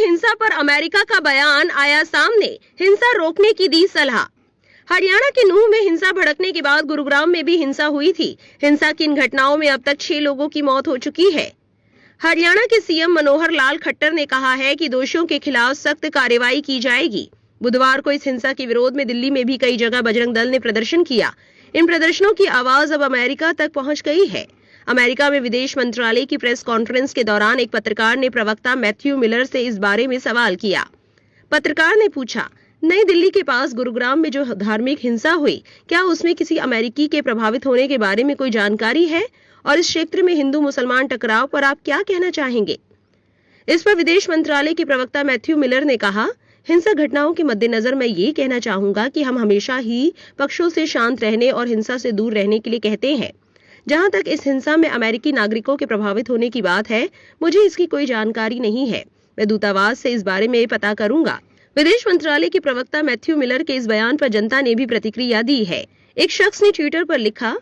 हिंसा पर अमेरिका का बयान आया सामने, हिंसा रोकने की दी सलाह। हरियाणा के नूंह में हिंसा भड़कने के बाद गुरुग्राम में भी हिंसा हुई थी। हिंसा की इन घटनाओं में अब तक 6 लोगों की मौत हो चुकी है। हरियाणा के सीएम मनोहर लाल खट्टर ने कहा है कि दोषियों के खिलाफ सख्त कार्रवाई की जाएगी। बुधवार को इस हिंसा के विरोध में दिल्ली में भी कई जगह बजरंग दल ने प्रदर्शन किया। इन प्रदर्शनों की आवाज अब अमेरिका तक पहुंच गई है। अमेरिका में विदेश मंत्रालय की प्रेस कॉन्फ्रेंस के दौरान एक पत्रकार ने प्रवक्ता मैथ्यू मिलर से इस बारे में सवाल किया। पत्रकार ने पूछा, नई दिल्ली के पास गुरुग्राम में जो धार्मिक हिंसा हुई, क्या उसमें किसी अमेरिकी के प्रभावित होने के बारे में कोई जानकारी है? और इस क्षेत्र में हिंदू मुसलमान टकराव पर आप क्या कहना चाहेंगे? इस पर विदेश मंत्रालय के प्रवक्ता मैथ्यू मिलर ने कहा, हिंसा घटनाओं के मद्देनजर मैं ये कहना चाहूंगा कि हम हमेशा ही पक्षों से शांत रहने और हिंसा से दूर रहने के लिए कहते हैं। जहां तक इस हिंसा में अमेरिकी नागरिकों के प्रभावित होने की बात है, मुझे इसकी कोई जानकारी नहीं है। मैं दूतावास से इस बारे में पता करूंगा। विदेश मंत्रालय के प्रवक्ता मैथ्यू मिलर के इस बयान पर जनता ने भी प्रतिक्रिया दी है। एक शख्स ने ट्विटर पर लिखा,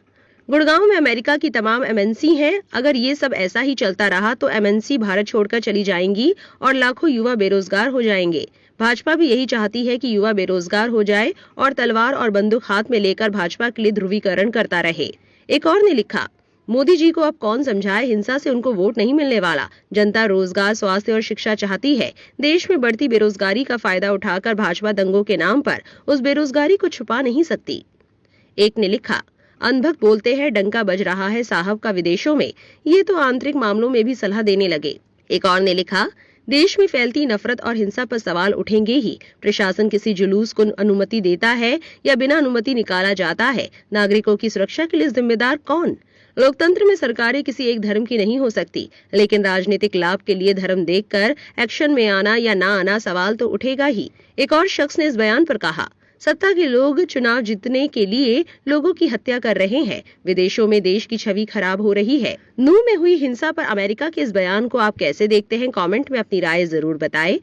गुड़गांव में अमेरिका की तमाम एमएनसी हैं। अगर ये सब ऐसा ही चलता रहा तो एमएनसी भारत छोड़कर चली जाएंगी और लाखों युवा बेरोजगार हो जाएंगे। भाजपा भी यही चाहती है कि युवा बेरोजगार हो जाए और तलवार और बंदूक हाथ में लेकर भाजपा के लिए ध्रुवीकरण करता रहे। एक और ने लिखा, मोदी जी को अब कौन समझाए, हिंसा से उनको वोट नहीं मिलने वाला। जनता रोजगार, स्वास्थ्य और शिक्षा चाहती है। देश में बढ़ती बेरोजगारी का फायदा उठाकर भाजपा दंगों के नाम पर उस बेरोजगारी को छुपा नहीं सकती। एक ने लिखा, अनभक्त बोलते हैं, डंका बज रहा है साहब का विदेशों में, ये तो आंतरिक मामलों में भी सलाह देने लगे। एक और ने लिखा, देश में फैलती नफरत और हिंसा पर सवाल उठेंगे ही। प्रशासन किसी जुलूस को अनुमति देता है या बिना अनुमति निकाला जाता है? नागरिकों की सुरक्षा के लिए जिम्मेदार कौन? लोकतंत्र में सरकारें किसी एक धर्म की नहीं हो सकती, लेकिन राजनीतिक लाभ के लिए धर्म देखकर एक्शन में आना या ना आना सवाल तो उठेगा ही। एक और शख्स ने इस बयान पर कहा, सत्ता के लोग चुनाव जीतने के लिए लोगों की हत्या कर रहे हैं। विदेशों में देश की छवि खराब हो रही है। नूंह में हुई हिंसा पर अमेरिका के इस बयान को आप कैसे देखते हैं? कमेंट में अपनी राय जरूर बताएं।